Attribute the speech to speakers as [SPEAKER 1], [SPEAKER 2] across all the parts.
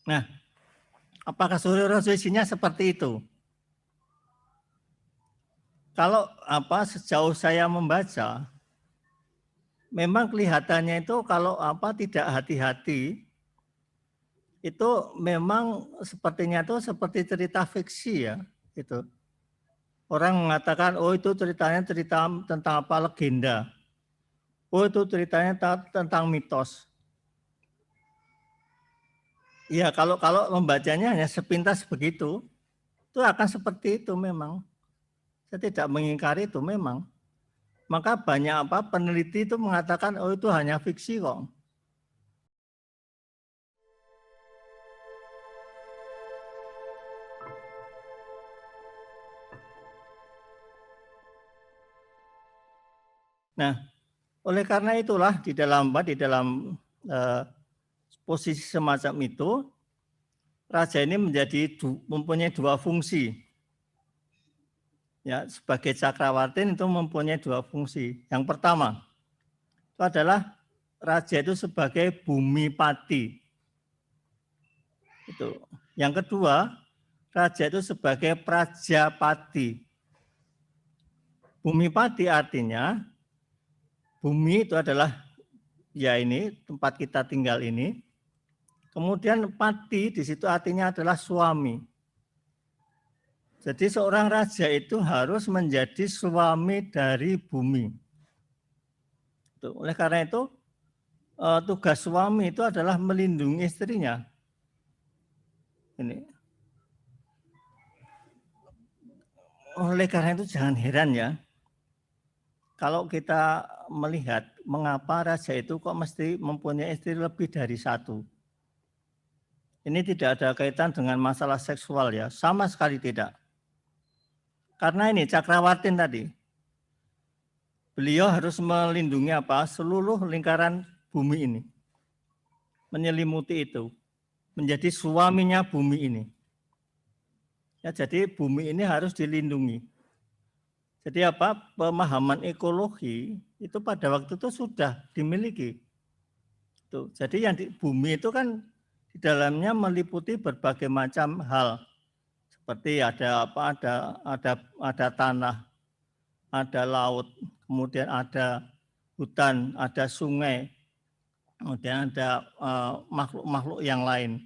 [SPEAKER 1] Nah, apakah seluruh resolusinya seperti itu? Kalau sejauh saya membaca, memang kelihatannya itu kalau tidak hati-hati, itu memang sepertinya itu seperti cerita fiksi ya, gitu. Orang mengatakan, oh itu ceritanya cerita tentang legenda. Oh itu ceritanya tentang mitos. Ya kalau membacanya hanya sepintas begitu, itu akan seperti itu memang. Saya tidak mengingkari itu memang. Maka banyak peneliti itu mengatakan, oh itu hanya fiksi kok. Nah, oleh karena itulah di dalam posisi semacam itu, raja ini mempunyai dua fungsi. Ya, sebagai cakrawartin itu mempunyai dua fungsi. Yang pertama, itu adalah raja itu sebagai bumipati. Itu. Yang kedua, raja itu sebagai prajapati. Bumipati artinya bumi itu adalah ya ini tempat kita tinggal ini. Kemudian pati di situ artinya adalah suami. Jadi seorang raja itu harus menjadi suami dari bumi. Oleh karena itu tugas suami itu adalah melindungi istrinya. Ini. Oleh karena itu jangan heran ya, kalau kita melihat mengapa raja itu kok mesti mempunyai istri lebih dari satu. Ini tidak ada kaitan dengan masalah seksual ya, sama sekali tidak. Karena ini cakrawartin tadi, beliau harus melindungi seluruh lingkaran bumi ini, menyelimuti itu, menjadi suaminya bumi ini. Ya, jadi bumi ini harus dilindungi. Jadi pemahaman ekologi itu pada waktu itu sudah dimiliki. Tuh, jadi yang di bumi itu kan di dalamnya meliputi berbagai macam hal. Seperti ada tanah, ada laut, kemudian ada hutan, ada sungai, kemudian ada makhluk-makhluk yang lain.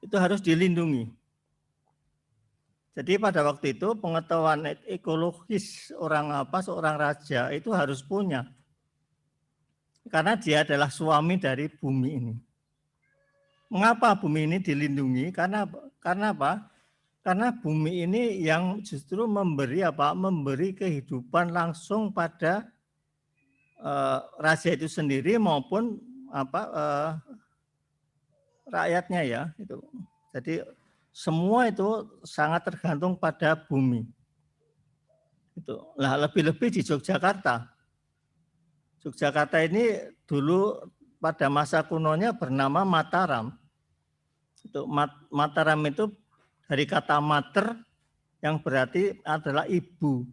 [SPEAKER 1] Itu harus dilindungi. Jadi pada waktu itu pengetahuan ekologis seorang raja itu harus punya. Karena dia adalah suami dari bumi ini. Mengapa bumi ini dilindungi? Karena apa? Karena bumi ini yang justru memberi kehidupan langsung pada raja itu sendiri maupun rakyatnya ya. Itu. Jadi semua itu sangat tergantung pada bumi. Itu. Nah, lebih-lebih di Yogyakarta. Yogyakarta ini dulu pada masa kunonya bernama Mataram. Itu Mataram itu dari kata mater yang berarti adalah ibu.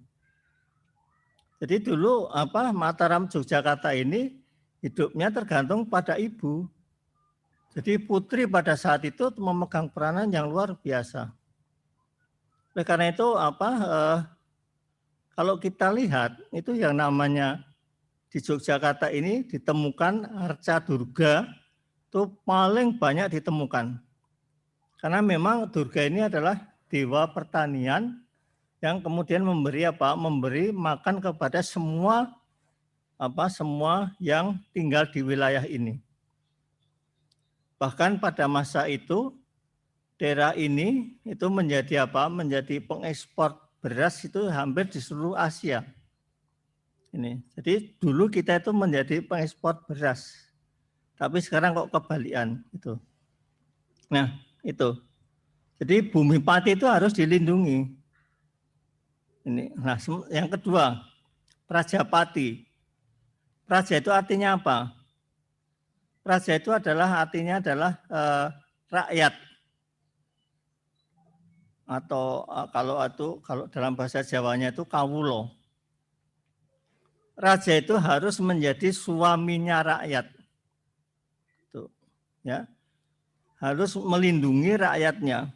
[SPEAKER 1] Jadi dulu Mataram Yogyakarta ini hidupnya tergantung pada ibu. Jadi putri pada saat itu memegang peranan yang luar biasa. Oleh karena itu kalau kita lihat itu yang namanya di Yogyakarta ini ditemukan arca Durga itu paling banyak ditemukan. Karena memang Durga ini adalah dewa pertanian yang kemudian memberi makan kepada semua yang tinggal di wilayah ini. Bahkan pada masa itu daerah ini itu menjadi menjadi pengekspor beras itu hampir di seluruh Asia. Ini. Jadi dulu kita itu menjadi pengekspor beras. Tapi sekarang kok kebalikan itu. Nah, itu. Jadi bumi pati itu harus dilindungi. Ini. Nah, yang kedua, prajapati. Praja itu artinya apa? Praja itu artinya adalah rakyat. Atau kalau dalam bahasa Jawanya itu kawulo. Raja itu harus menjadi suaminya rakyat. Tuh, ya. harus melindungi rakyatnya.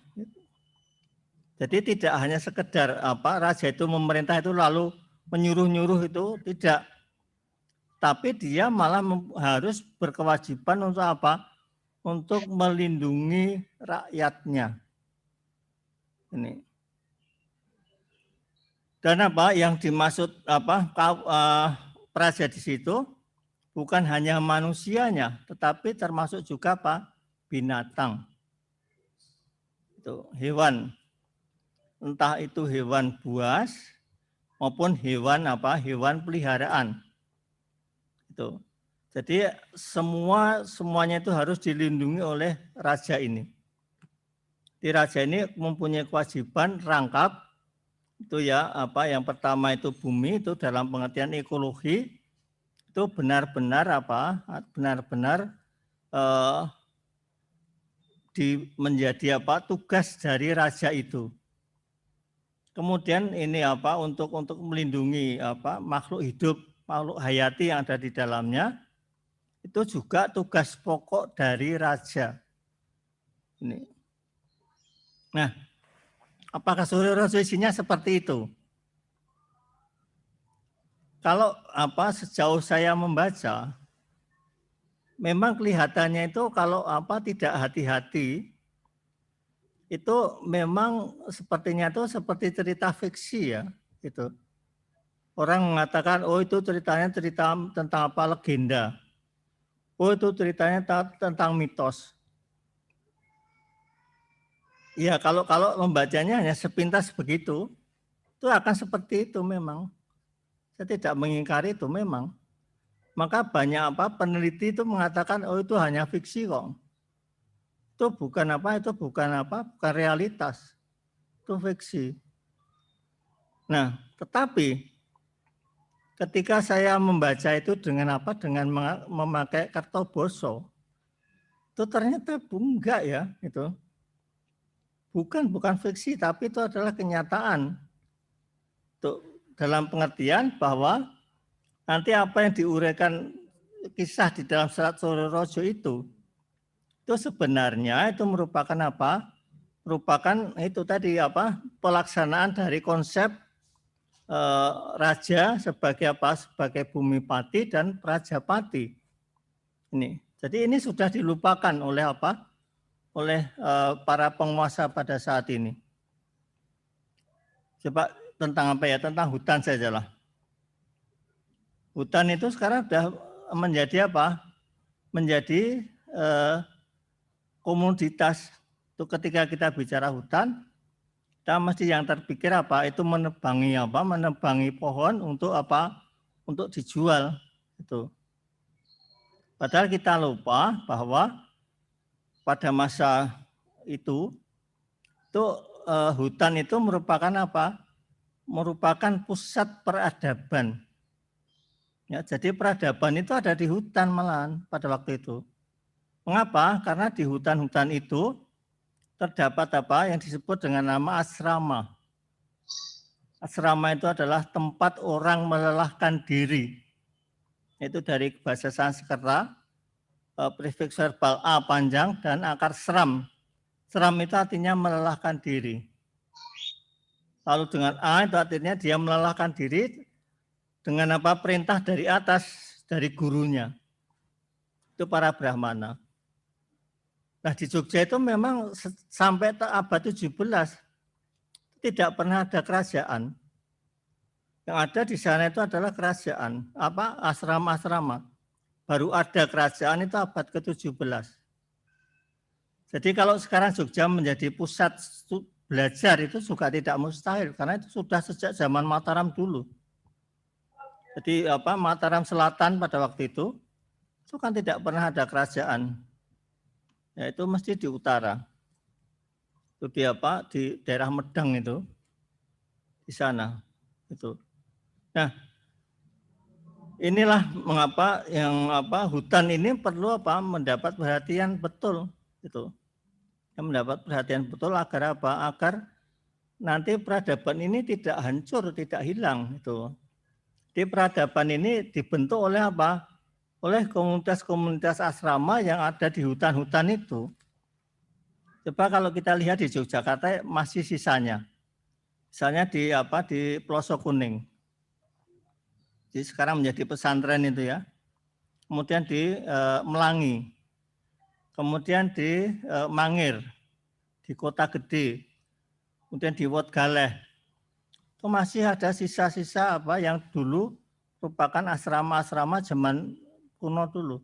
[SPEAKER 1] Jadi tidak hanya sekedar raja itu memerintah itu lalu menyuruh-nyuruh itu tidak, tapi dia malah harus berkewajiban untuk apa? Untuk melindungi rakyatnya. Ini. Dan yang dimaksud praja di situ bukan hanya manusianya, tetapi termasuk juga binatang. Itu hewan. Entah itu hewan buas maupun hewan peliharaan. Itu. Jadi semuanya itu harus dilindungi oleh raja ini. Di raja ini mempunyai kewajiban rangkap itu ya yang pertama itu bumi itu dalam pengertian ekologi itu benar-benar menjadi tugas dari raja itu. Kemudian ini untuk melindungi makhluk hidup, makhluk hayati yang ada di dalamnya, itu juga tugas pokok dari raja. Ini. Nah, apakah Suryo Rojo isinya seperti itu? Kalau sejauh saya membaca, memang kelihatannya itu kalau tidak hati-hati, itu memang sepertinya itu seperti cerita fiksi ya, gitu. Orang mengatakan, oh itu ceritanya cerita tentang legenda. Oh itu ceritanya tentang mitos. Ya kalau membacanya hanya sepintas begitu, itu akan seperti itu memang. Saya tidak mengingkari itu memang. Maka banyak peneliti itu mengatakan, oh itu hanya fiksi kok. Itu bukan bukan realitas. Itu fiksi. Nah, tetapi ketika saya membaca itu dengan dengan memakai Kartoboso, itu ternyata enggak ya, itu. Bukan fiksi, tapi itu adalah kenyataan. Itu dalam pengertian bahwa nanti apa yang diuraikan kisah di dalam serat Suryo Rojo itu sebenarnya itu merupakan merupakan itu tadi pelaksanaan dari konsep raja sebagai sebagai bumipati dan prajapati. Ini. Jadi ini sudah dilupakan oleh oleh para penguasa pada saat ini. Coba tentang tentang hutan sajalah. Hutan itu sekarang sudah menjadi menjadi komoditas. Itu ketika kita bicara hutan, kita mesti yang terpikir itu menebangi menebangi pohon untuk untuk dijual itu. Padahal kita lupa bahwa pada masa itu hutan itu merupakan merupakan pusat peradaban. Ya, jadi peradaban itu ada di hutan malahan pada waktu itu. Mengapa? Karena di hutan-hutan itu terdapat yang disebut dengan nama asrama. Asrama itu adalah tempat orang melelahkan diri. Itu dari bahasa Sanskerta, prefiks verbal a panjang dan akar seram. Seram itu artinya melelahkan diri. Lalu dengan a itu artinya dia melelahkan diri dengan perintah dari atas, dari gurunya. Itu para Brahmana. Nah di Jogja itu memang sampai abad 17 tidak pernah ada kerajaan. Yang ada di sana itu adalah kerajaan, asrama-asrama. Baru ada kerajaan itu abad ke-17. Jadi kalau sekarang Jogja menjadi pusat belajar itu juga tidak mustahil karena itu sudah sejak zaman Mataram dulu. Jadi Mataram Selatan pada waktu itu kan tidak pernah ada kerajaan. Yaitu mesti di utara. Itu di daerah Medang itu. Di sana itu. Nah, inilah mengapa hutan ini perlu mendapat perhatian betul itu. Mendapat perhatian betul agar agar nanti peradaban ini tidak hancur, tidak hilang itu. Di peradaban ini dibentuk oleh oleh komunitas-komunitas asrama yang ada di hutan-hutan itu. Coba kalau kita lihat di Yogyakarta masih sisanya. Misalnya di Pelosok Kuning. Jadi sekarang menjadi pesantren itu ya. Kemudian di Melangi. Kemudian di Mangir, di Kota Gede. Kemudian di Wotgaleh. Itu masih ada sisa-sisa yang dulu merupakan asrama-asrama zaman kuno dulu.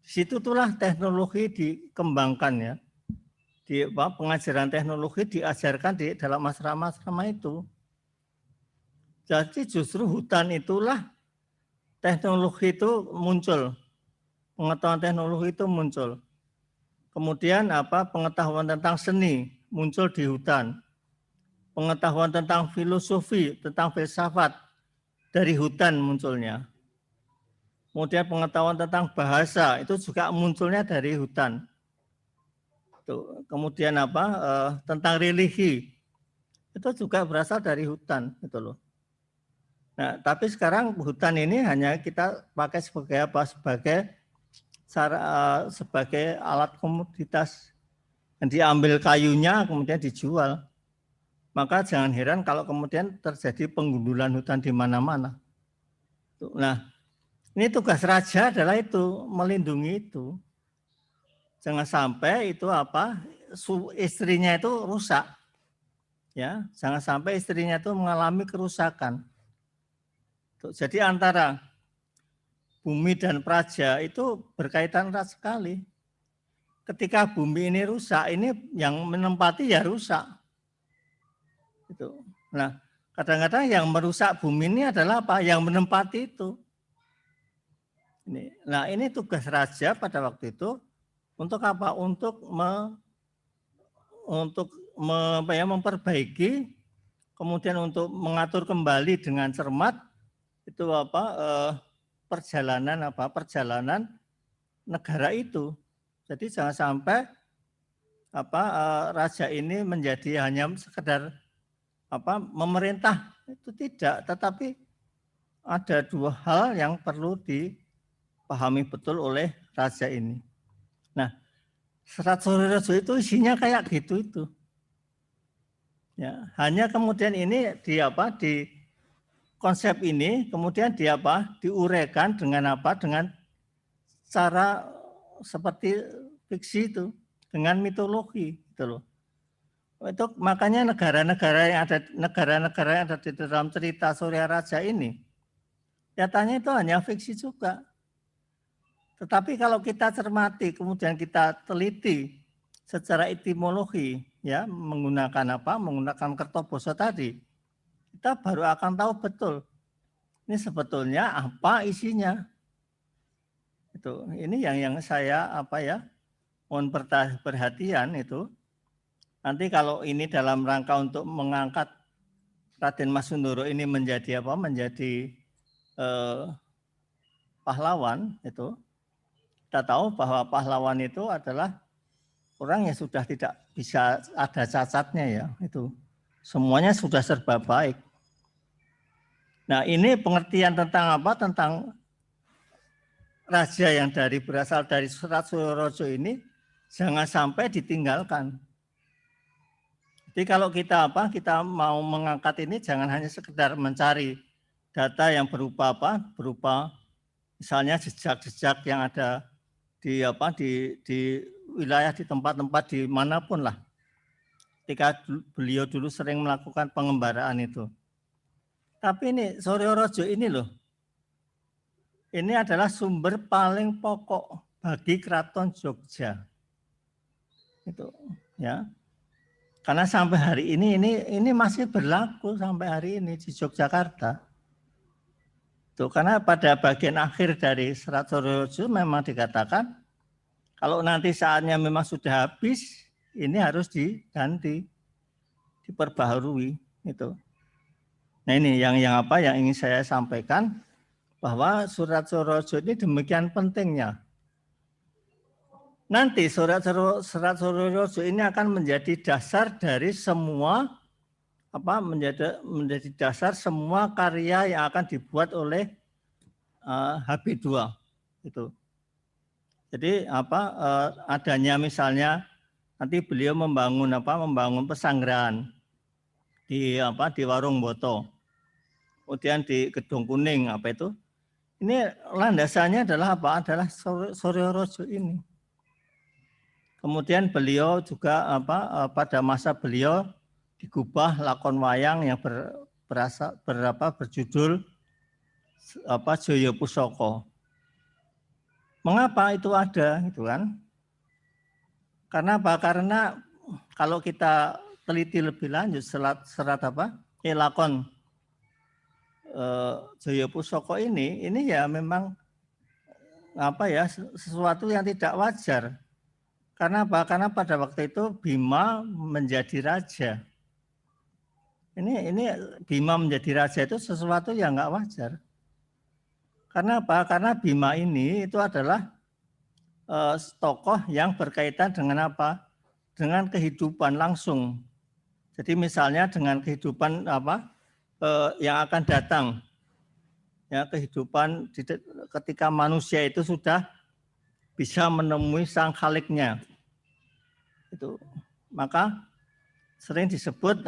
[SPEAKER 1] Di situ itulah teknologi dikembangkan ya. Pengajaran teknologi diajarkan di dalam asrama-asrama itu. Jadi justru hutan itulah teknologi itu muncul. Pengetahuan teknologi itu muncul. Kemudian pengetahuan tentang seni muncul di hutan. Pengetahuan tentang filosofi, tentang filsafat dari hutan munculnya. Kemudian pengetahuan tentang bahasa itu juga munculnya dari hutan. Kemudian tentang religi itu juga berasal dari hutan gitu loh. Nah, tapi sekarang hutan ini hanya kita pakai sebagai alat komoditas. Dan diambil kayunya kemudian dijual. Maka jangan heran kalau kemudian terjadi penggundulan hutan di mana-mana. Nah, ini tugas raja adalah itu, melindungi itu. Jangan sampai itu istrinya itu rusak. Ya, jangan sampai istrinya itu mengalami kerusakan. Jadi antara bumi dan praja itu berkaitan erat sekali. Ketika bumi ini rusak, ini yang menempati ya rusak. Nah, kadang-kadang yang merusak bumi ini adalah yang menempati itu. Nah, ini tugas raja pada waktu itu untuk apa? Untuk memperbaiki, kemudian untuk mengatur kembali dengan cermat itu perjalanan negara itu. Jadi jangan sampai raja ini menjadi hanya sekedar memerintah, itu tidak, tetapi ada dua hal yang perlu dipahami betul oleh raja ini. Nah, Serat Suryorejo itu isinya kayak gitu itu. Ya, hanya kemudian ini di konsep ini kemudian diuraikan dengan dengan cara seperti fiksi itu, dengan mitologi gitu loh. Itu makanya negara-negara yang ada di dalam cerita Surya Raja ini nyatanya itu hanya fiksi juga. Tetapi kalau kita cermati kemudian kita teliti secara etimologi ya menggunakan Kertoboso tadi, kita baru akan tahu betul ini sebetulnya apa isinya. Ini yang saya mohon perhatian itu. Nanti kalau ini dalam rangka untuk mengangkat Raden Mas Sundoro ini menjadi pahlawan itu, kita tahu bahwa pahlawan itu adalah orang yang sudah tidak bisa ada cacatnya ya, itu semuanya sudah serba baik. Nah, ini pengertian tentang tentang raja yang berasal dari Serat Suryorejo ini jangan sampai ditinggalkan. Jadi kalau kita mau mengangkat ini jangan hanya sekedar mencari data yang berupa berupa misalnya jejak-jejak yang ada di wilayah di tempat-tempat di manapun lah. Ketika beliau dulu sering melakukan pengembaraan itu. Tapi ini Suryorejo ini loh. Ini adalah sumber paling pokok bagi Keraton Jogja. Itu ya. Karena sampai hari ini masih berlaku sampai hari ini di Yogyakarta. Karena pada bagian akhir dari Serat Suryorejo memang dikatakan kalau nanti saatnya memang sudah habis, ini harus diganti, diperbaharui itu. Nah ini yang ingin saya sampaikan bahwa Serat Suryorejo ini demikian pentingnya. Nanti Serat Suryorejo ini akan menjadi dasar dari semua menjadi dasar semua karya yang akan dibuat oleh HB2 itu. Jadi adanya misalnya Nanti beliau membangun pesanggrahan di Warung Boto. Kemudian di Gedung Kuning ini landasannya adalah adalah Suryo ini. Kemudian beliau juga pada masa beliau digubah lakon wayang yang berjudul Jaya Pusaka. Mengapa itu ada gitu kan? Karena apa? Karena kalau kita teliti lebih lanjut lakon Jaya Pusaka ini ya memang sesuatu yang tidak wajar. Karena apa? Karena pada waktu itu Bima menjadi raja. Ini Bima menjadi raja itu sesuatu yang nggak wajar. Karena apa? Karena Bima ini itu adalah tokoh yang berkaitan dengan apa? Dengan kehidupan langsung. Jadi misalnya dengan kehidupan yang akan datang. Ya, kehidupan ketika manusia itu sudah bisa menemui sang khaliknya. Itu. Maka sering disebut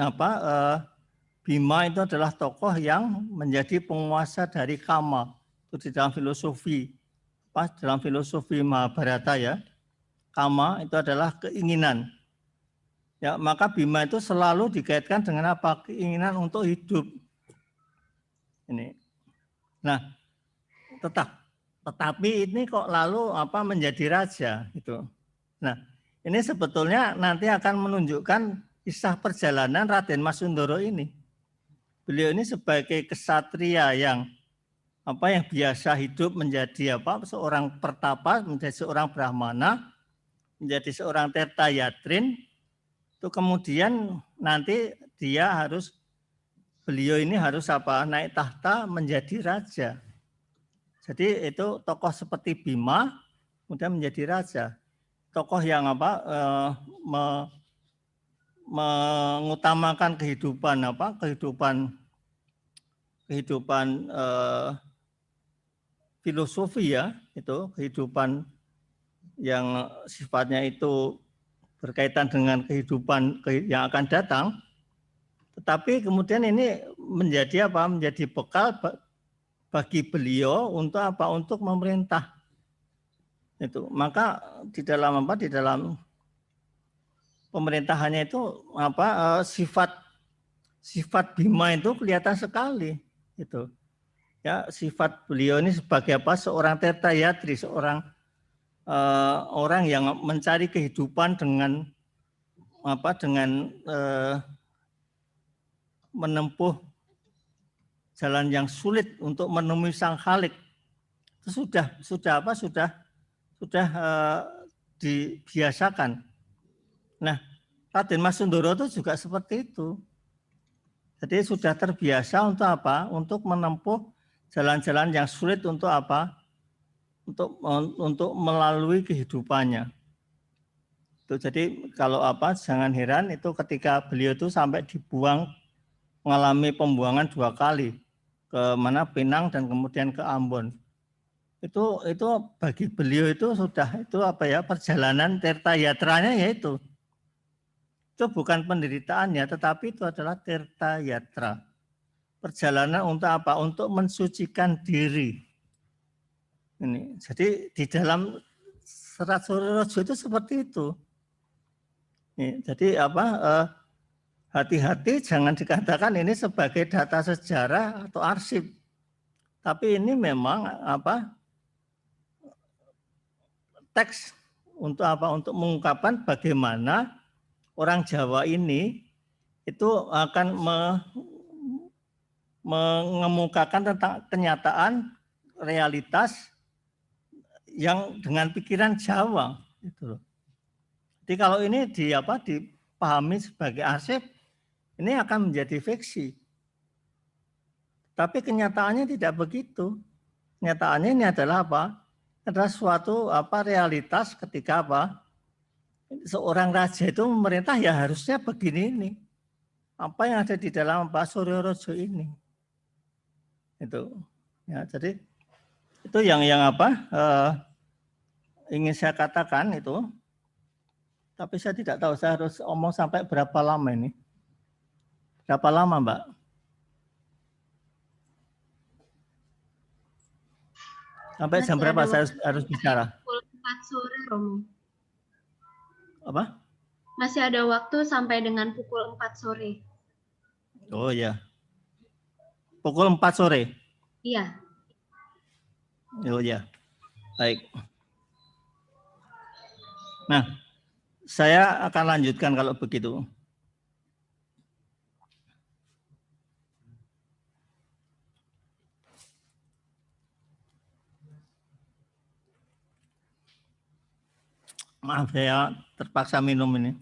[SPEAKER 1] Bima itu adalah tokoh yang menjadi penguasa dari Kama. Itu di dalam filosofi dalam filosofi Mahabharata ya. Kama itu adalah keinginan. Ya, maka Bima itu selalu dikaitkan dengan apa? Keinginan untuk hidup. Ini. Nah, tetapi ini kok lalu menjadi raja gitu. Nah, ini sebetulnya nanti akan menunjukkan kisah perjalanan Raden Mas Sundoro ini. Beliau ini sebagai kesatria yang biasa hidup menjadi seorang pertapa, menjadi seorang brahmana, menjadi seorang Tirta Yatrin, itu kemudian nanti beliau ini harus naik tahta menjadi raja. Jadi itu tokoh seperti Bima kemudian menjadi raja. Tokoh yang mengutamakan kehidupan filosofi ya, itu kehidupan yang sifatnya itu berkaitan dengan kehidupan yang akan datang. Tetapi kemudian ini menjadi bekal bagi beliau untuk untuk memerintah. Itu. Maka di dalam pemerintahannya itu sifat Bima itu kelihatan sekali gitu. Ya, sifat beliau ini sebagai seorang Tirta Yatri, seorang orang yang mencari kehidupan dengan menempuh jalan yang sulit untuk menemui sang khalik. Itu sudah dibiasakan. Nah, Raden Mas Sundoro itu juga seperti itu. Jadi sudah terbiasa untuk untuk menempuh jalan-jalan yang sulit untuk untuk melalui kehidupannya. Itu jadi kalau jangan heran itu ketika beliau itu sampai dibuang, mengalami pembuangan 2 kali ke Pinang dan kemudian ke Ambon. Itu bagi beliau itu sudah perjalanan Tirta Yatranya yaitu. Itu bukan penderitaannya, tetapi itu adalah Tirta Yatra. Perjalanan untuk Untuk mensucikan diri. Ini. Jadi di dalam Serat Suryorejo itu seperti itu. Ini, jadi hati-hati jangan dikatakan ini sebagai data sejarah atau arsip. Tapi ini memang teks untuk untuk mengungkapkan bagaimana orang Jawa ini itu akan mengemukakan tentang kenyataan realitas yang dengan pikiran Jawa gitu loh. Jadi kalau ini dipahami sebagai arsip, ini akan menjadi fiksi. Tapi kenyataannya tidak begitu. Kenyataannya ini adalah adalah suatu realitas ketika seorang raja itu memerintah ya harusnya begini ini. Apa yang ada di dalam Suryorejo ini. Itu. Ya, jadi itu yang ingin saya katakan itu. Tapi saya tidak tahu saya harus omong sampai berapa lama ini. Berapa lama, Mbak? Sampai jam berapa saya harus bicara?
[SPEAKER 2] Pukul 4 sore, Romo.
[SPEAKER 1] Apa?
[SPEAKER 2] Masih ada waktu sampai dengan pukul 4 sore.
[SPEAKER 1] Oh ya. Pukul 4 sore?
[SPEAKER 2] Iya.
[SPEAKER 1] Oh ya. Baik. Nah, saya akan lanjutkan kalau begitu. Maaf, saya terpaksa minum ini.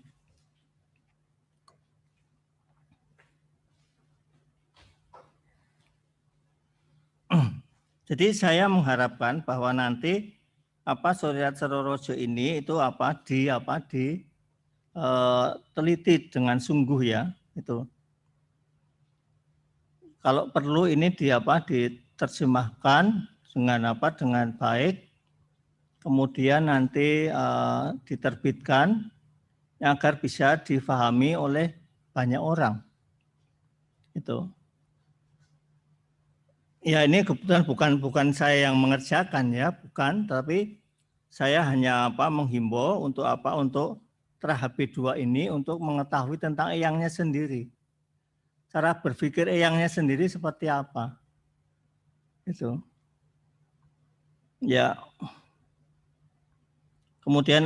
[SPEAKER 1] Jadi saya mengharapkan bahwa nanti Suryat Serorojo ini itu teliti dengan sungguh ya itu. Kalau perlu ini diterjemahkan dengan baik, kemudian nanti diterbitkan agar bisa difahami oleh banyak orang. Itu. Ya ini kebetulan bukan saya yang mengerjakan ya, bukan, tapi saya hanya menghimbau untuk untuk TRA-HP2 ini untuk mengetahui tentang eyangnya sendiri. Cara berpikir eyangnya sendiri seperti apa. Itu. Ya. Kemudian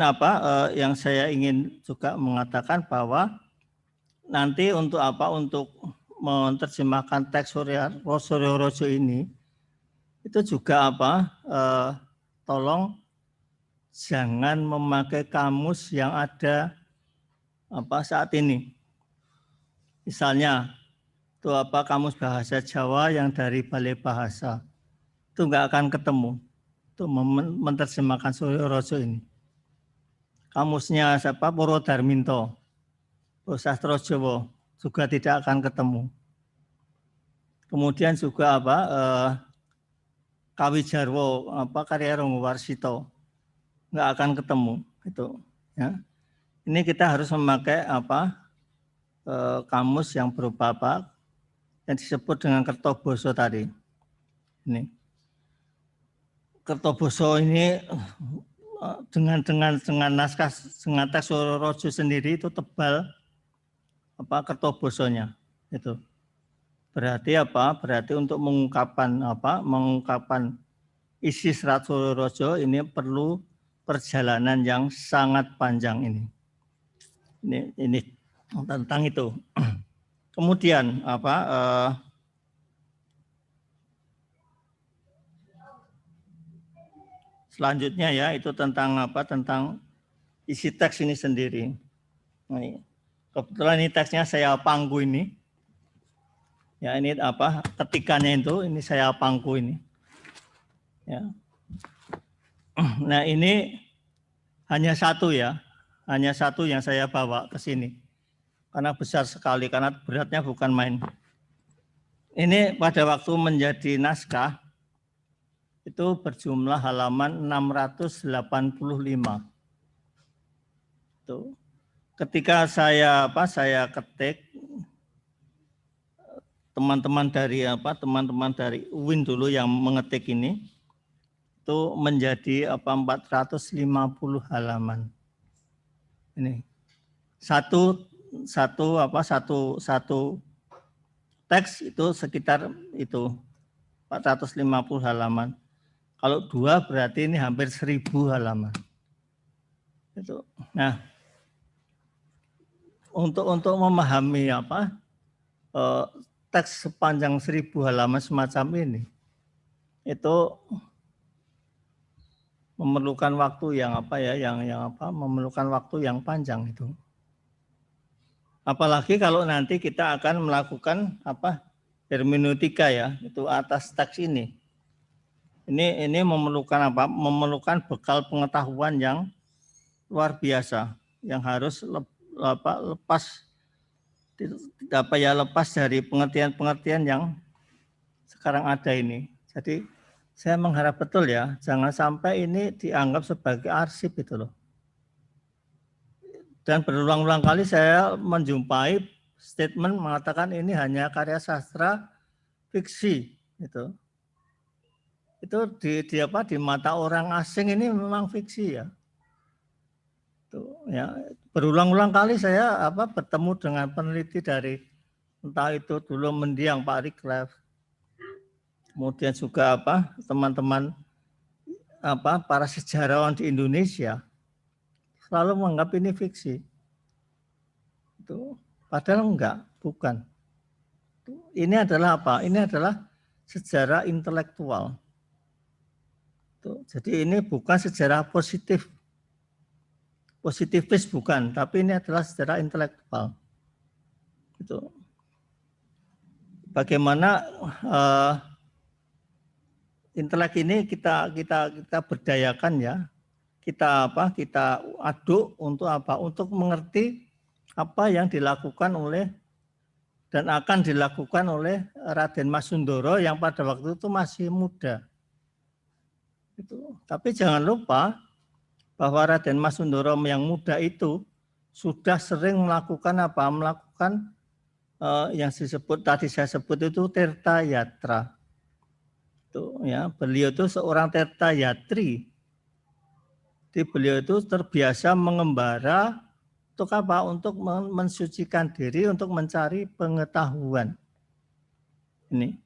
[SPEAKER 1] yang saya ingin juga mengatakan bahwa nanti untuk menerjemahkan teks Serorojo ini itu juga tolong jangan memakai kamus yang ada saat ini. Misalnya itu kamus bahasa Jawa yang dari Balai Bahasa itu nggak akan ketemu untuk menerjemahkan Serorojo ini. Kamusnya Purwodarminto, Sastra Jawa juga tidak akan ketemu. Kemudian juga Kawijarwo karya Romo Warsito nggak akan ketemu itu ya. Ini kita harus memakai kamus yang berupa yang disebut dengan Kertoboso tadi. Ini Kertoboso ini dengan naskah dengan teks Serorojo sendiri itu tebal Kertobosonya itu. Berarti untuk mengungkapkan isi Serat Serorojo ini perlu perjalanan yang sangat panjang ini. Ini tentang itu. Kemudian selanjutnya ya itu tentang tentang isi teks ini sendiri. Nah, kebetulan ini teksnya saya pangku ini. Ya ini ketikannya itu ini saya pangku ini. Ya. Nah ini hanya satu ya, hanya satu yang saya bawa ke sini. Karena besar sekali, karena beratnya bukan main. Ini pada waktu menjadi naskah, itu berjumlah halaman 685. Tuh. Ketika saya ketik, teman-teman dari UIN dulu yang mengetik ini, itu menjadi 450 halaman. Ini satu teks itu sekitar itu 450 halaman. Kalau dua berarti ini hampir 1000 halaman. Itu. Nah, untuk memahami teks sepanjang 1000 halaman semacam ini, itu memerlukan waktu yang memerlukan waktu yang panjang itu. Apalagi kalau nanti kita akan melakukan hermeneutika ya, itu atas teks ini. Ini memerlukan memerlukan bekal pengetahuan yang luar biasa yang harus lepas dari pengertian-pengertian yang sekarang ada ini. Jadi saya mengharap betul ya, jangan sampai ini dianggap sebagai arsip itu loh. Dan berulang-ulang kali saya menjumpai statement mengatakan ini hanya karya sastra fiksi. Itu di mata orang asing ini memang fiksi ya. Ya, berulang-ulang kali saya bertemu dengan peneliti dari entah itu dulu mendiang Pak Riklef, kemudian juga teman-teman para sejarawan di Indonesia selalu menganggap ini fiksi. Padahal enggak, bukan. Ini adalah apa? Ini adalah sejarah intelektual. Jadi ini bukan sejarah positivis bukan, tapi ini adalah sejarah intelektual. Bagaimana intelek ini kita berdayakan ya, kita aduk untuk untuk mengerti apa yang dilakukan oleh dan akan dilakukan oleh Raden Mas Sundoro yang pada waktu itu masih muda. Tapi jangan lupa bahwa Raden Mas Sundoro yang muda itu sudah sering melakukan yang tadi saya sebut itu Tirta Yatra. Beliau itu seorang Tirta Yatri. Jadi beliau itu terbiasa mengembara untuk apa? Untuk mensucikan diri, untuk mencari pengetahuan. Ini.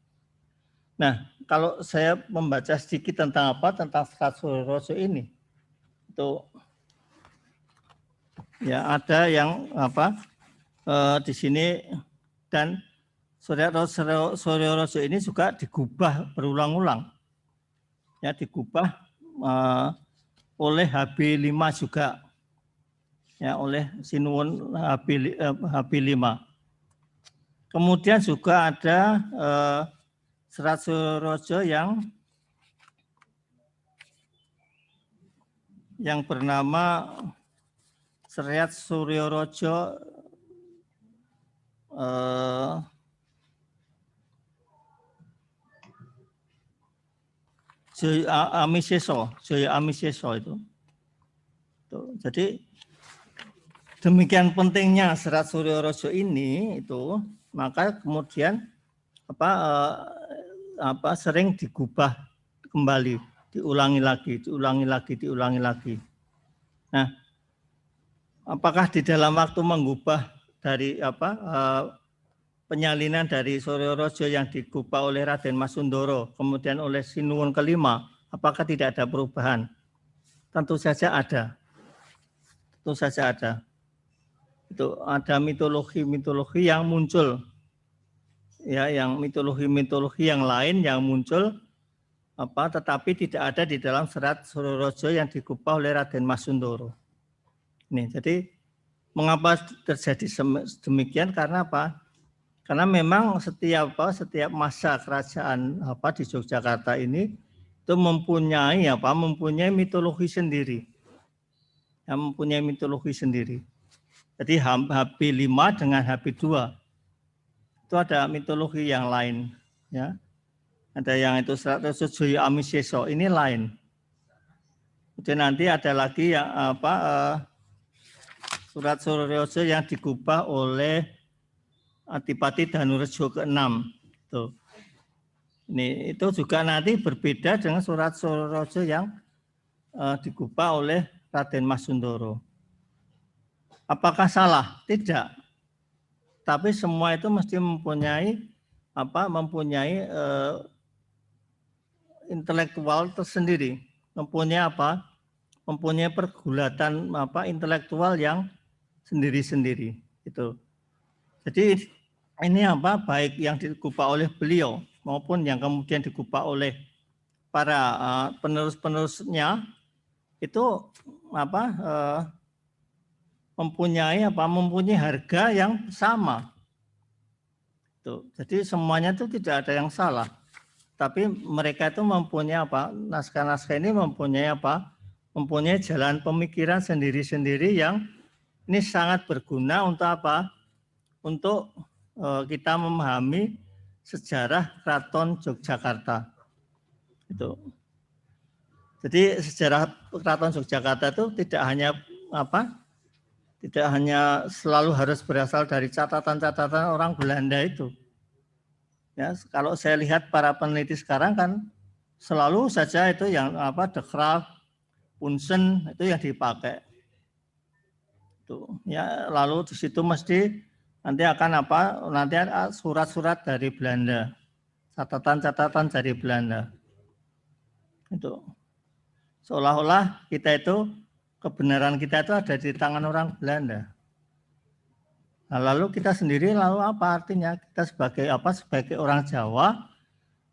[SPEAKER 1] Nah, kalau saya membaca sedikit tentang Serat Suryo ini, itu ya ada yang di sini, dan Serat Suryo ini juga digubah berulang-ulang, ya digubah oleh HB5 juga. Ya, oleh Sinuwun HB5. Kemudian juga ada Serat Suryo yang bernama Serat Suryorojo Jaya Amiseso itu. Jadi demikian pentingnya Serat Suryorojo ini itu, maka kemudian sering digubah kembali, diulangi lagi. Nah, apakah di dalam waktu mengubah dari penyalinan dari Suryorojo yang digubah oleh Raden Mas Sundoro, kemudian oleh Sinuwun kelima, apakah tidak ada perubahan? Tentu saja ada. Itu ada mitologi yang muncul, ya, yang mitologi yang lain yang muncul, tetapi tidak ada di dalam Serat Suryorojo yang digubah oleh Raden Mas Sundoro. Ini, jadi mengapa terjadi demikian? Karena apa? Karena memang setiap masa kerajaan di Yogyakarta ini itu mempunyai mitologi sendiri, Jadi HB5 dengan HB2 itu ada mitologi yang lain, ya. Ada yang itu Serat Jaya Amiseso, ini lain. Kemudian nanti ada lagi yang Serat Suryojo yang digubah oleh Adipati Danurejo ke-6. Ini itu juga nanti berbeda dengan Serat Suryojo yang digubah oleh Raden Mas Sundoro. Apakah salah? Tidak. Tapi semua itu mesti mempunyai intelektual tersendiri, mempunyai pergulatan intelektual yang sendiri-sendiri itu. Jadi ini baik yang digubah oleh beliau maupun yang kemudian digubah oleh para penerus-penerusnya itu mempunyai harga yang sama. Jadi semuanya itu tidak ada yang salah. Tapi mereka itu mempunyai naskah-naskah ini mempunyai jalan pemikiran sendiri-sendiri yang ini sangat berguna untuk untuk kita memahami sejarah Keraton Yogyakarta. Itu. Jadi sejarah Keraton Yogyakarta itu tidak hanya Tidak hanya selalu harus berasal dari catatan-catatan orang Belanda itu. Ya, kalau saya lihat para peneliti sekarang kan selalu saja itu yang apa De Graaf, Bunsen itu yang dipakai. Itu ya, lalu di situ mesti nanti akan apa? Nanti ada surat-surat dari Belanda, catatan-catatan dari Belanda. Itu seolah-olah kita itu kebenaran kita itu ada di tangan orang Belanda. Nah, lalu kita sendiri lalu apa artinya? Kita sebagai apa? Sebagai orang Jawa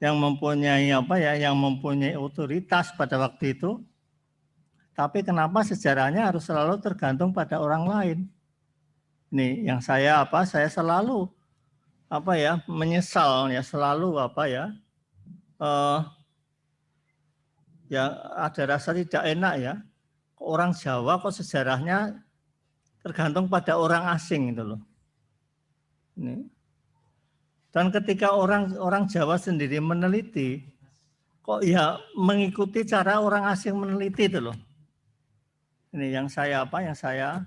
[SPEAKER 1] yang mempunyai apa ya? Yang mempunyai otoritas pada waktu itu. Tapi kenapa sejarahnya harus selalu tergantung pada orang lain? Ini yang saya apa? Saya selalu apa ya? Menyesal ya, selalu apa ya? Ya ada rasa tidak enak ya. Orang Jawa kok sejarahnya tergantung pada orang asing itu loh. Ini. Dan ketika orang Jawa sendiri meneliti, kok ya mengikuti cara orang asing meneliti itu loh. Ini yang saya apa? Yang saya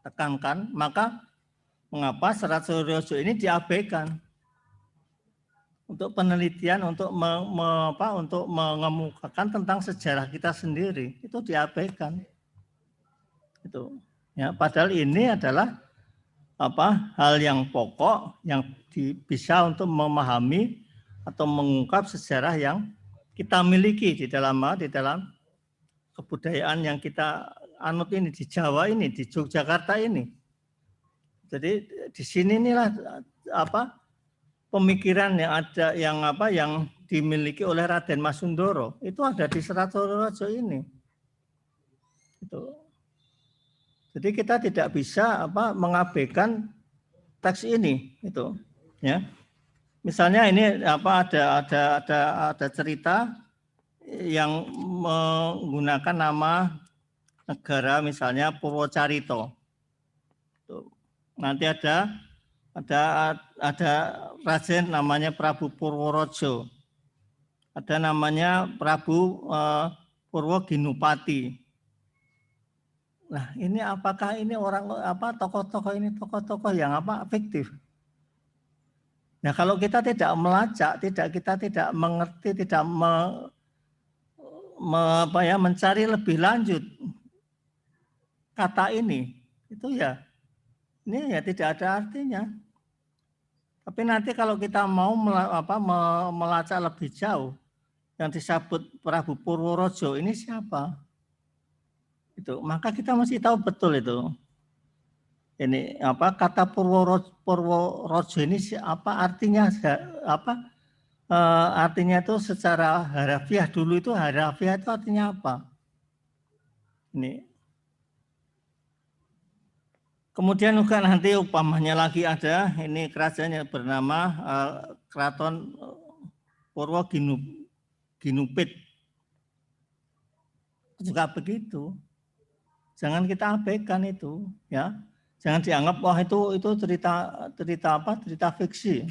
[SPEAKER 1] tekankan. Maka mengapa Serat Suryojo ini diabaikan untuk penelitian, untuk untuk mengemukakan tentang sejarah kita sendiri itu diabaikan. Itu ya, padahal ini adalah apa hal yang pokok yang bisa untuk memahami atau mengungkap sejarah yang kita miliki di dalam kebudayaan yang kita anut ini di Jawa ini, di Yogyakarta ini. Jadi di sini inilah apa pemikiran yang ada yang dimiliki oleh Raden Masundoro itu ada di Serat Suryojo ini. Itu. Jadi kita tidak bisa mengabaikan teks ini itu ya. Misalnya ini apa ada cerita yang menggunakan nama negara misalnya Purwocarito. Nanti ada raja namanya Prabu Purworejo. Ada namanya Prabu Purwoginupati. Nah, ini apakah ini orang tokoh-tokoh ini tokoh-tokoh yang fiktif? Nah, kalau kita tidak melacak, kita tidak mengerti, tidak mencari lebih lanjut kata ini, itu ya ini ya tidak ada artinya. Tapi nanti kalau kita mau melacak lebih jauh, yang disebut Prabu Purworejo ini siapa? Itu maka kita mesti tahu betul itu ini kata Purworejo ini apa artinya artinya itu secara harafiah dulu itu harafiah itu artinya apa ini kemudian juga nanti upamanya lagi ada ini kerajaannya bernama Keraton Purwoginupit juga begitu. Jangan kita abaikan itu, ya. Jangan dianggap wah itu cerita fiksi.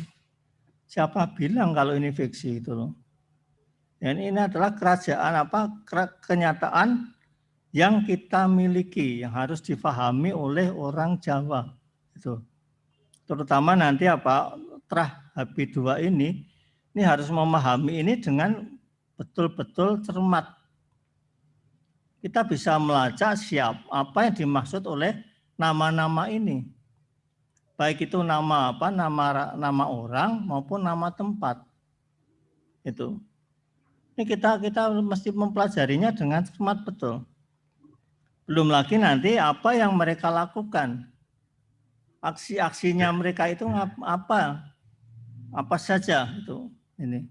[SPEAKER 1] Siapa bilang kalau ini fiksi itu loh. Dan ini adalah kerajaan kenyataan yang kita miliki yang harus difahami oleh orang Jawa. Itu. Terutama nanti Trah HB2 ini harus memahami ini dengan betul-betul cermat. Kita bisa melacak apa yang dimaksud oleh nama-nama ini. Baik itu nama orang maupun nama tempat. Itu. Ini kita mesti mempelajarinya dengan cermat betul. Belum lagi nanti apa yang mereka lakukan. Aksi-aksinya mereka itu apa saja itu ini.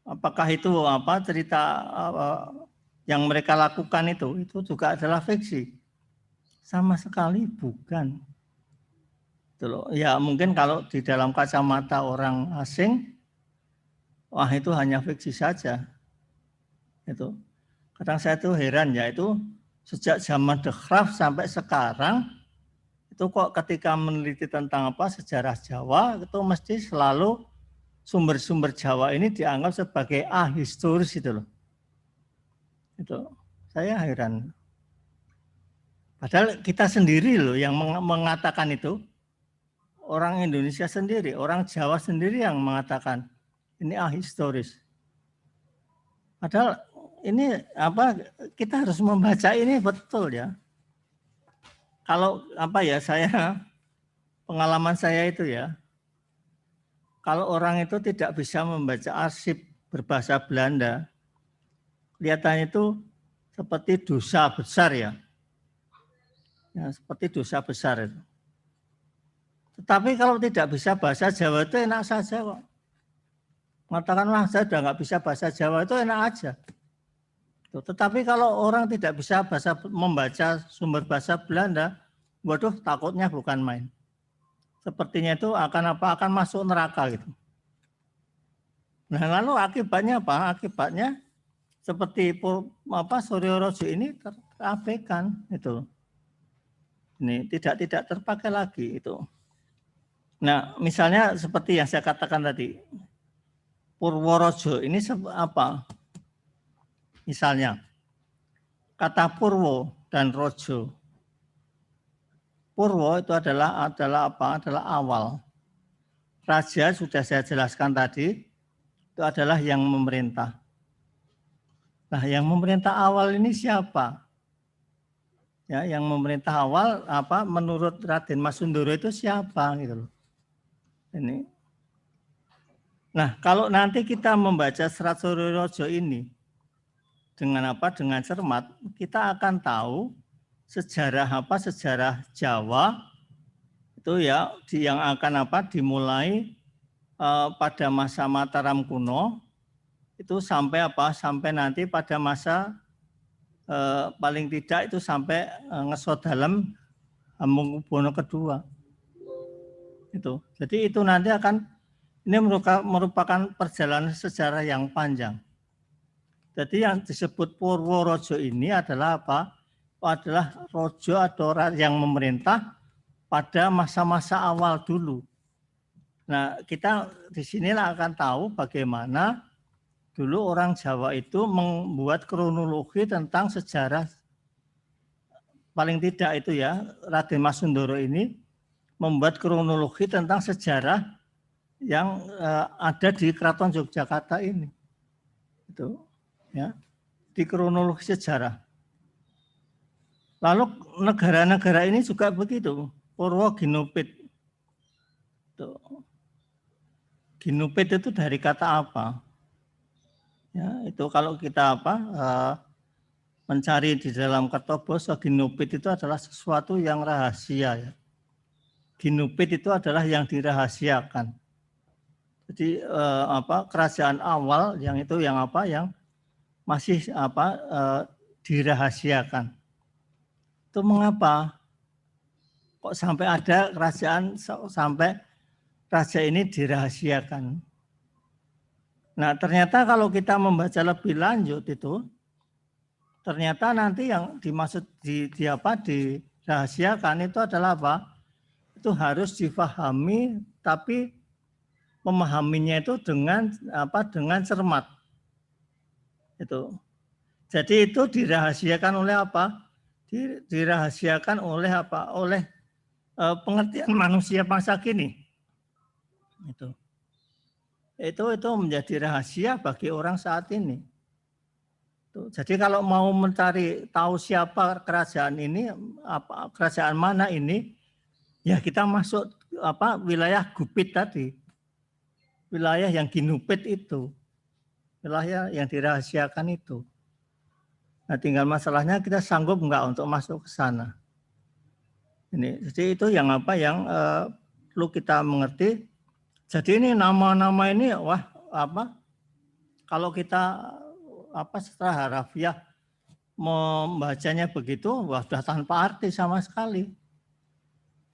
[SPEAKER 1] Apakah itu cerita yang mereka lakukan itu juga adalah fiksi? Sama sekali bukan. Itu loh. Ya mungkin kalau di dalam kacamata orang asing, wah itu hanya fiksi saja. Itu. Kadang saya tuh heran ya itu sejak zaman De Graaf sampai sekarang itu kok ketika meneliti tentang sejarah Jawa itu mesti selalu sumber-sumber Jawa ini dianggap sebagai ahistoris itu loh. Itu saya heran. Padahal kita sendiri loh yang mengatakan itu. Orang Indonesia sendiri, orang Jawa sendiri yang mengatakan ini ahistoris. Padahal ini apa, kita harus membaca ini betul ya. Kalau apa ya, saya pengalaman saya itu ya, kalau orang itu tidak bisa membaca arsip berbahasa Belanda, kelihatannya itu seperti dosa besar ya. Ya, seperti dosa besar itu. Tetapi kalau tidak bisa bahasa Jawa itu enak saja kok. Mengatakanlah saya sudah nggak bisa bahasa Jawa itu enak aja. Tetapi kalau orang tidak bisa membaca sumber bahasa Belanda, waduh takutnya bukan main. Sepertinya itu akan masuk neraka gitu. Nah lalu akibatnya apa? Akibatnya seperti Suryo Rojo ini terabaikan itu. Ini tidak terpakai lagi itu. Nah, misalnya seperti yang saya katakan tadi, Purworojo ini apa? Misalnya, kata Purwo dan Rojo. Purwo itu adalah apa? Adalah awal. Raja sudah saya jelaskan tadi, itu adalah yang memerintah. Nah, yang memerintah awal ini siapa? Ya, yang memerintah awal apa? Menurut Raden Mas Sundoro itu siapa gitu loh. Ini. Nah, kalau nanti kita membaca Serat Suryo Rojo ini dengan apa? Dengan cermat, kita akan tahu sejarah apa? Sejarah Jawa itu ya yang akan apa? Dimulai pada masa Mataram kuno itu sampai apa? Sampai nanti pada masa paling tidak itu sampai Ngesodalam Hamengkubuwono kedua. Itu. Jadi itu nanti ini merupakan perjalanan sejarah yang panjang. Jadi yang disebut Purworojo ini adalah apa? Adalah rojo atau yang memerintah pada masa-masa awal dulu. Nah, kita di sinilah akan tahu bagaimana dulu orang Jawa itu membuat kronologi tentang sejarah. Paling tidak itu ya, Raden Mas Sundoro ini membuat kronologi tentang sejarah yang ada di Keraton Yogyakarta ini. Itu ya, di kronologi sejarah. Lalu negara-negara ini juga begitu. Purwo Ginupit. Ginupit itu dari kata apa? Ya, itu kalau kita mencari di dalam Kertoboso, Ginupit itu adalah sesuatu yang rahasia ya. Ginupit itu adalah yang dirahasiakan. Jadi kerajaan awal yang itu yang masih dirahasiakan. Itu mengapa kok sampai ada kerajaan sampai raja ini dirahasiakan? Nah, ternyata kalau kita membaca lebih lanjut itu ternyata nanti yang dimaksud dirahasiakan itu adalah apa? Itu harus difahami tapi memahaminya itu dengan cermat. Itu. Jadi itu dirahasiakan oleh apa? Dirahasiakan oleh apa? Oleh pengertian manusia masa kini. Itu menjadi rahasia bagi orang saat ini. Jadi kalau mau mencari tahu siapa kerajaan ini, kerajaan mana ini, ya kita masuk wilayah Gupit tadi. Wilayah yang Ginupit itu. Wilayah yang dirahasiakan itu. Nah, tinggal masalahnya kita sanggup enggak untuk masuk ke sana. Jadi itu yang perlu kita mengerti. Jadi ini nama-nama ini kalau kita setelah harafiah membacanya begitu, sudah tanpa arti sama sekali.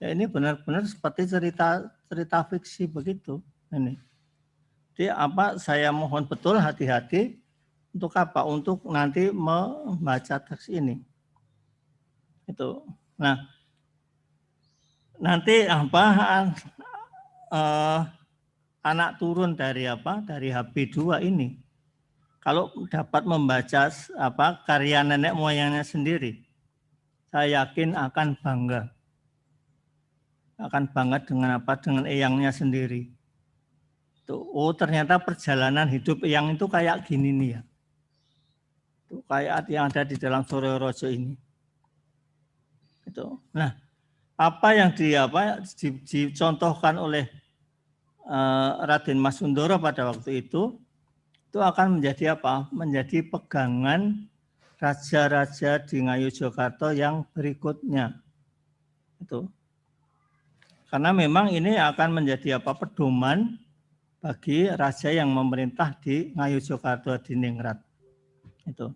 [SPEAKER 1] Ya, ini benar-benar seperti cerita fiksi begitu. Ini. Jadi saya mohon betul hati-hati untuk apa? Untuk nanti membaca teks ini. Itu. Nah, nanti anak turun dari dari HP2 ini kalau dapat membaca karya nenek moyangnya sendiri. saya yakin akan bangga dengan apa? Dengan eyangnya sendiri. Tuh, oh ternyata perjalanan hidup eyang itu kayak gini nih ya. Tuh, kayak yang ada di dalam Suryo Rojo ini. Itu. Nah, apa yang dicontohkan oleh Raden Mas Sundoro pada waktu itu akan menjadi apa? Menjadi pegangan raja-raja di Ngayogyakarta yang berikutnya. Itu. Karena memang ini akan menjadi apa? Pedoman bagi raja yang memerintah di Ngayogyakarta di Ningrat. Itu.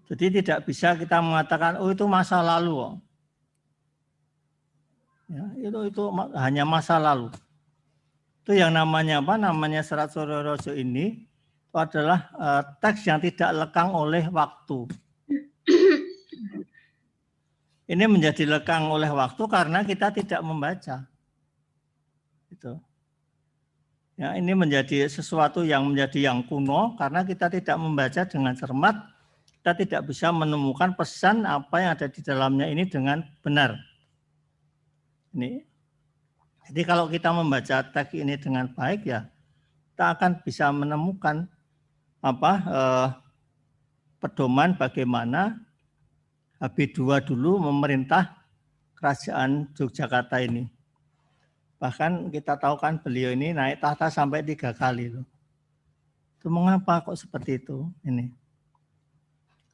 [SPEAKER 1] Jadi tidak bisa kita mengatakan oh itu masa lalu. Ya, itu hanya masa lalu. Itu yang namanya apa? Namanya Serat Suryo Rojo ini itu adalah teks yang tidak lekang oleh waktu. Ini menjadi lekang oleh waktu karena kita tidak membaca. Itu. Ya, ini menjadi sesuatu yang menjadi yang kuno karena kita tidak membaca dengan cermat, kita tidak bisa menemukan pesan apa yang ada di dalamnya ini dengan benar. Ini. Jadi kalau kita membaca teks ini dengan baik ya, kita akan bisa menemukan apa pedoman bagaimana Habib II dulu memerintah kerajaan Yogyakarta ini. Bahkan kita tahu kan beliau ini naik tahta sampai 3 kali loh. Itu mengapa kok seperti itu? Ini.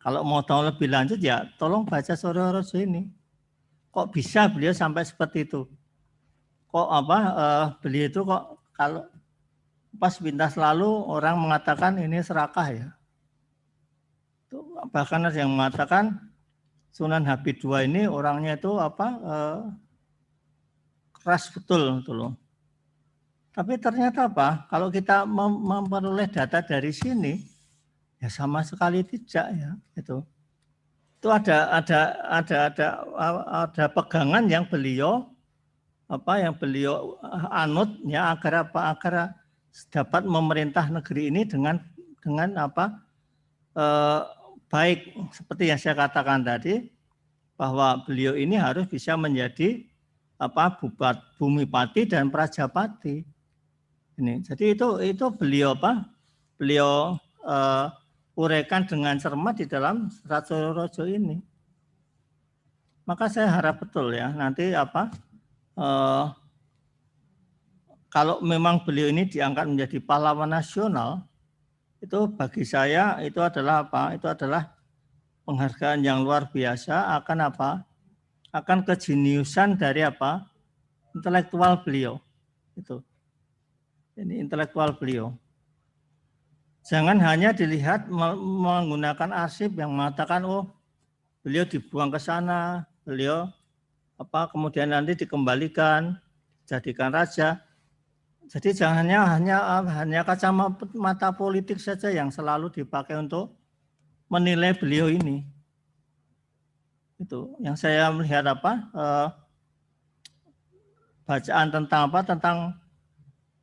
[SPEAKER 1] Kalau mau tahu lebih lanjut ya tolong baca Suryo Rojo ini. Kok bisa beliau sampai seperti itu? Kok apa beliau itu kok kalau pas pintas lalu orang mengatakan ini serakah ya. Bahkan ada yang mengatakan Sunan Habib II ini orangnya itu apa keras betul gitu loh. Tapi ternyata apa? Kalau kita memperoleh data dari sini ya sama sekali tidak ya itu. Itu ada pegangan yang beliau anut ya agar dapat memerintah negeri ini dengan apa baik seperti yang saya katakan tadi bahwa beliau ini harus bisa menjadi apa bumipati dan prajapati. Ini. Jadi itu beliau uraikan dengan cermat di dalam Serat Suryo Rojo ini. Maka saya harap betul ya nanti kalau memang beliau ini diangkat menjadi pahlawan nasional, itu bagi saya itu adalah apa? Itu adalah penghargaan yang luar biasa akan apa? Akan kejeniusan dari apa? Intelektual beliau. Itu. Ini intelektual beliau. Jangan hanya dilihat menggunakan arsip yang mengatakan oh beliau dibuang ke sana, beliau apa kemudian nanti dikembalikan, jadikan raja. Jadi jangan hanya kacamata politik saja yang selalu dipakai untuk menilai beliau ini. Itu yang saya melihat bacaan tentang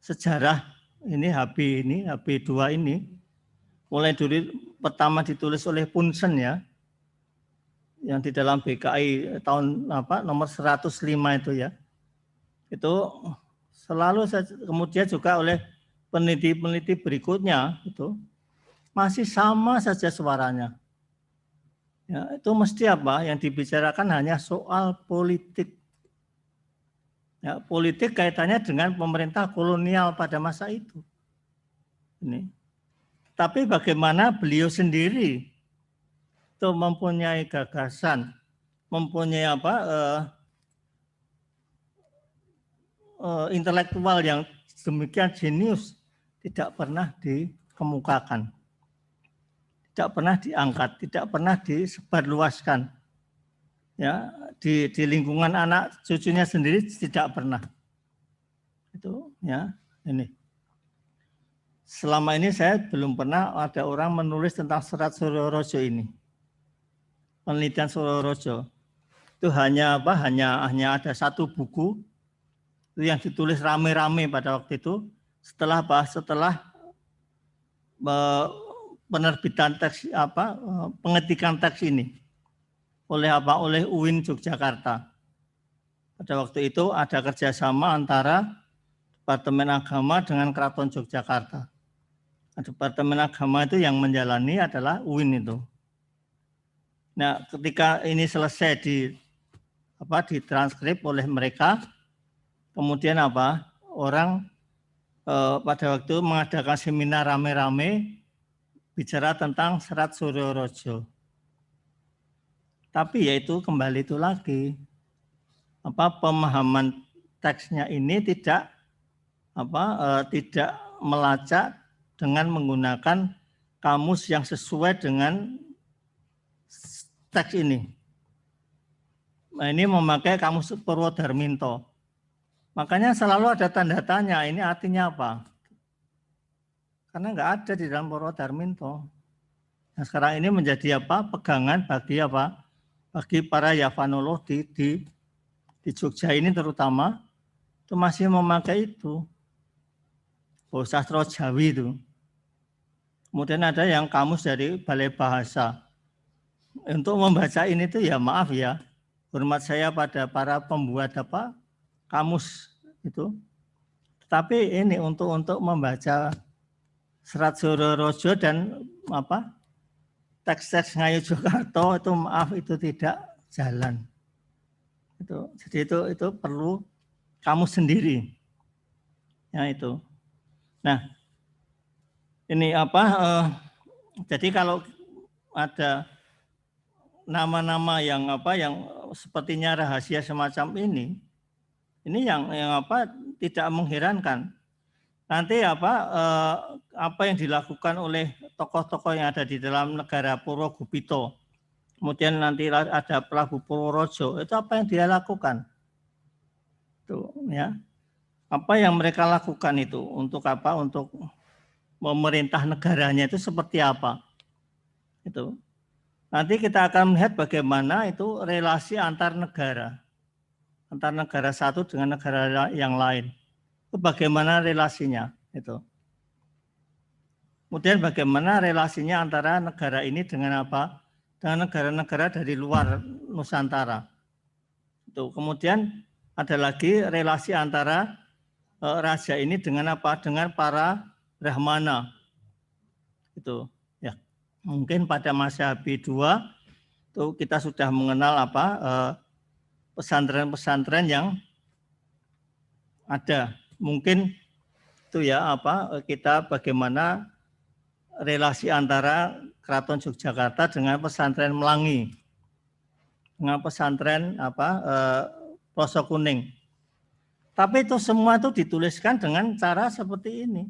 [SPEAKER 1] sejarah ini Habib II ini mulai dulu pertama ditulis oleh Punsen ya, yang di dalam BKI tahun nomor 105 itu ya. Itu selalu kemudian juga oleh peneliti-peneliti berikutnya itu masih sama saja suaranya. Ya, itu mesti apa? Yang dibicarakan hanya soal politik. Ya, politik kaitannya dengan pemerintah kolonial pada masa itu. Ini. Tapi bagaimana beliau sendiri itu mempunyai gagasan, mempunyai intelektual yang demikian jenius tidak pernah dikemukakan, tidak pernah diangkat, tidak pernah disebarluaskan. Ya, di lingkungan anak cucunya sendiri tidak pernah. Itu ya, ini. Selama ini saya belum pernah ada orang menulis tentang Serat Suryo Rojo ini. Penelitian Suryo Rojo. Itu hanya ada satu buku itu yang ditulis rame-rame pada waktu itu setelah penerbitan teks pengetikan teks ini. oleh apa? Oleh UIN Yogyakarta. Pada waktu itu ada kerjasama antara Departemen Agama dengan Keraton Yogyakarta. Departemen Agama itu yang menjalani adalah UIN itu. Nah, ketika ini selesai ditranskrip oleh mereka, kemudian apa? Orang pada waktu itu mengadakan seminar rame-rame bicara tentang Serat Suryorojo. Tapi yaitu kembali itu lagi, pemahaman teksnya ini tidak melacak dengan menggunakan kamus yang sesuai dengan teks ini. Nah, ini memakai kamus Purwodarminto. Makanya selalu ada tanda tanya, ini artinya apa? Karena nggak ada di dalam Purwodarminto. Nah, sekarang ini menjadi pegangan bagi bagi para Yavanolog di Jogja ini terutama, itu masih memakai itu. Sastra Jawi itu. Kemudian ada yang kamus dari Balai Bahasa. Untuk membaca ini tuh ya maaf ya, hormat saya pada para pembuat kamus itu. Tapi ini untuk membaca Serat Suryorojo dan teks-teks Ngayogyakarta itu maaf itu tidak jalan. Jadi itu perlu kamus sendiri. Ya itu. Nah, ini jadi kalau ada nama-nama yang sepertinya rahasia semacam ini yang tidak mengherankan. Nanti apa yang dilakukan oleh tokoh-tokoh yang ada di dalam negara Purwogupito, kemudian nanti ada Prabu Purworojo, itu apa yang dia lakukan? Tuh, ya. Apa yang mereka lakukan itu untuk Untuk memerintah negaranya itu seperti apa? Itu. Nanti kita akan melihat bagaimana itu relasi antar negara satu dengan negara yang lain. Itu bagaimana relasinya itu. Kemudian bagaimana relasinya antara negara ini dengan dengan negara-negara dari luar Nusantara. Itu. Kemudian ada lagi relasi antara raja ini dengan dengan para Brahmana. Itu ya. Mungkin pada Masehi II itu kita sudah mengenal pesantren-pesantren yang ada. Mungkin itu ya kita bagaimana relasi antara Keraton Yogyakarta dengan pesantren Melangi, dengan pesantren Ploso Kuning. Tapi itu semua itu dituliskan dengan cara seperti ini.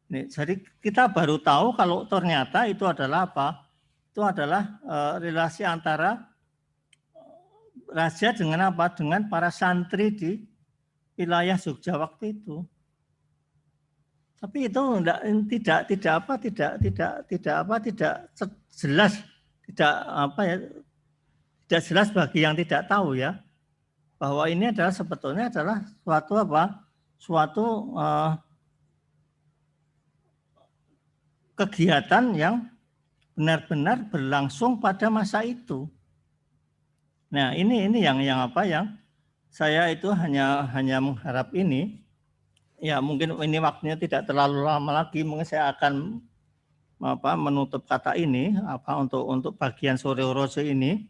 [SPEAKER 1] Jadi kita baru tahu kalau ternyata itu adalah Itu adalah relasi antara raja dengan dengan para santri di wilayah Jogja waktu itu. Tapi itu tidak jelas, tidak jelas bagi yang tidak tahu ya, bahwa ini adalah sebetulnya adalah suatu kegiatan yang benar-benar berlangsung pada masa itu. Nah, ini yang saya itu hanya mengharap ini. Ya, mungkin ini waktunya tidak terlalu lama lagi, mungkin saya akan menutup kata ini untuk bagian Suryorojo ini.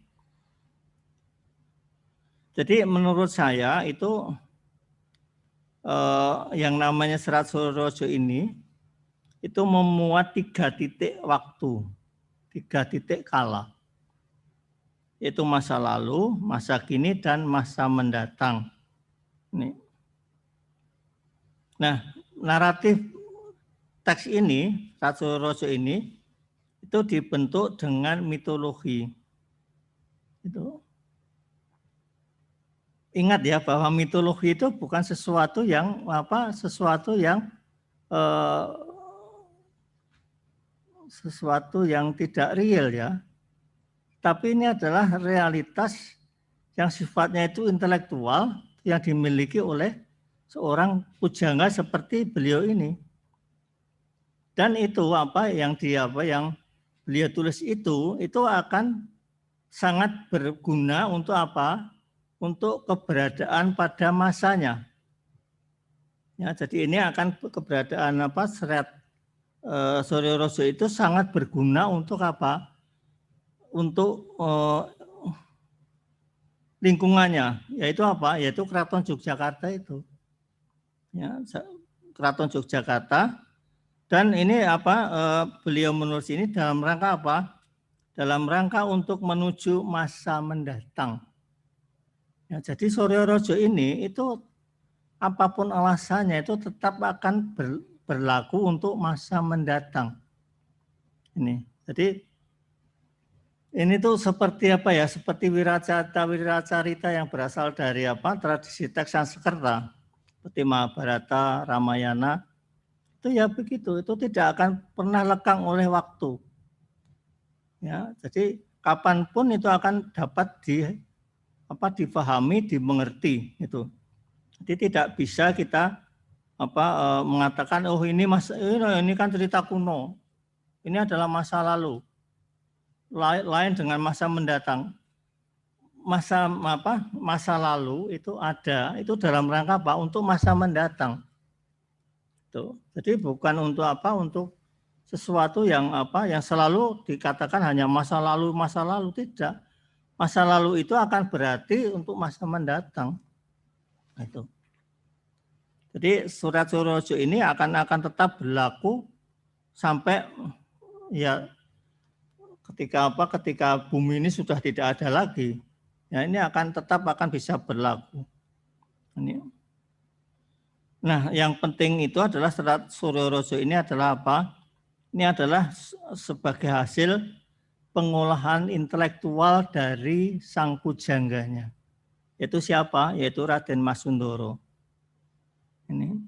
[SPEAKER 1] Jadi menurut saya itu yang namanya Serat Suryorojo ini itu memuat 3 titik waktu, 3 titik kala, yaitu masa lalu, masa kini, dan masa mendatang. Nah, naratif teks ini, Serat Suryorojo ini, itu dibentuk dengan mitologi. Itu. Ingat ya bahwa mitologi itu bukan sesuatu yang tidak real ya. Tapi ini adalah realitas yang sifatnya itu intelektual yang dimiliki oleh seorang pujangga seperti beliau ini. Dan itu yang beliau tulis itu akan sangat berguna untuk apa? Untuk keberadaan pada masanya. Ya, jadi ini akan keberadaan apa? Serat Suryo Rojo itu sangat berguna untuk apa? Untuk lingkungannya, yaitu apa? Yaitu Keraton Yogyakarta itu. Ya, Keraton Yogyakarta. Dan ini apa? Beliau menulis ini dalam rangka apa? Dalam rangka untuk menuju masa mendatang. Ya, jadi Suryo Rojo ini itu apapun alasannya itu tetap akan berlaku untuk masa mendatang. Ini, jadi ini tuh seperti apa ya? Seperti wiracarita yang berasal dari apa? Tradisi teks Sanskerta, seperti Mahabharata, Ramayana. Itu ya begitu. Itu tidak akan pernah lekang oleh waktu. Ya, jadi kapanpun itu akan dapat difahami, dimengerti itu. Jadi tidak bisa kita mengatakan oh ini kan cerita kuno. Ini adalah masa lalu. Lain dengan masa mendatang. Masa lalu itu ada itu dalam rangka apa? Untuk masa mendatang. Itu. Jadi bukan untuk apa? Untuk sesuatu yang yang selalu dikatakan hanya masa lalu tidak. Masa lalu itu akan berarti untuk masa mendatang. Itu. Jadi surat Suryo Rojo ini akan tetap berlaku sampai ya ketika bumi ini sudah tidak ada lagi. Ya ini tetap akan bisa berlaku. Ini. Nah, yang penting itu adalah surat Suryo Rojo ini adalah apa? Ini adalah sebagai hasil pengolahan intelektual dari sang pujangganya. Yaitu siapa? Yaitu Raden Mas Sundoro. Ini.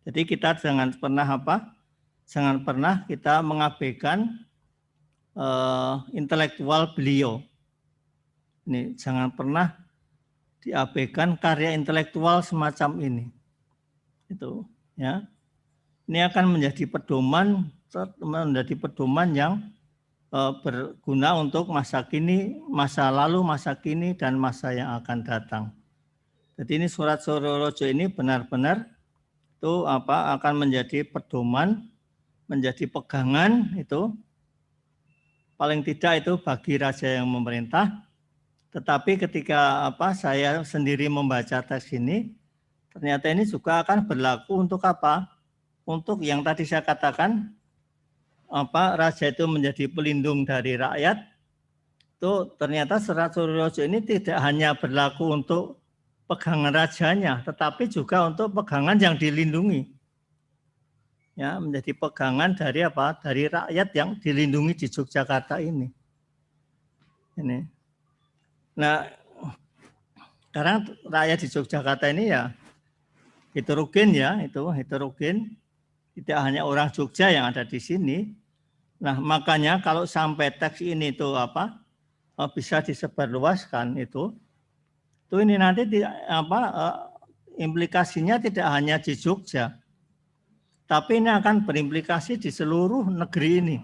[SPEAKER 1] Jadi kita jangan pernah kita mengabaikan intelektual beliau. Ini jangan pernah diabaikan karya intelektual semacam ini. Itu, ya. Ini akan menjadi pedoman yang berguna untuk masa kini, masa lalu, masa kini, dan masa yang akan datang. Jadi ini surat Suryo Rojo ini benar-benar itu akan menjadi pedoman, menjadi pegangan itu paling tidak itu bagi raja yang memerintah. Tetapi ketika saya sendiri membaca teks ini, ternyata ini juga akan berlaku untuk apa? Untuk yang tadi saya katakan raja itu menjadi pelindung dari rakyat, itu ternyata surat Suryo Rojo ini tidak hanya berlaku untuk pegangan rajanya, tetapi juga untuk pegangan yang dilindungi. Ya, menjadi pegangan dari dari rakyat yang dilindungi di Yogyakarta ini. Ini. Nah, sekarang rakyat di Yogyakarta ini ya heterogen ya, itu heterogen. Tidak hanya orang Jogja yang ada di sini. Nah, makanya kalau sampai teks ini itu bisa disebarluaskan itu ini nanti implikasinya tidak hanya di Jogja, tapi ini akan berimplikasi di seluruh negeri ini.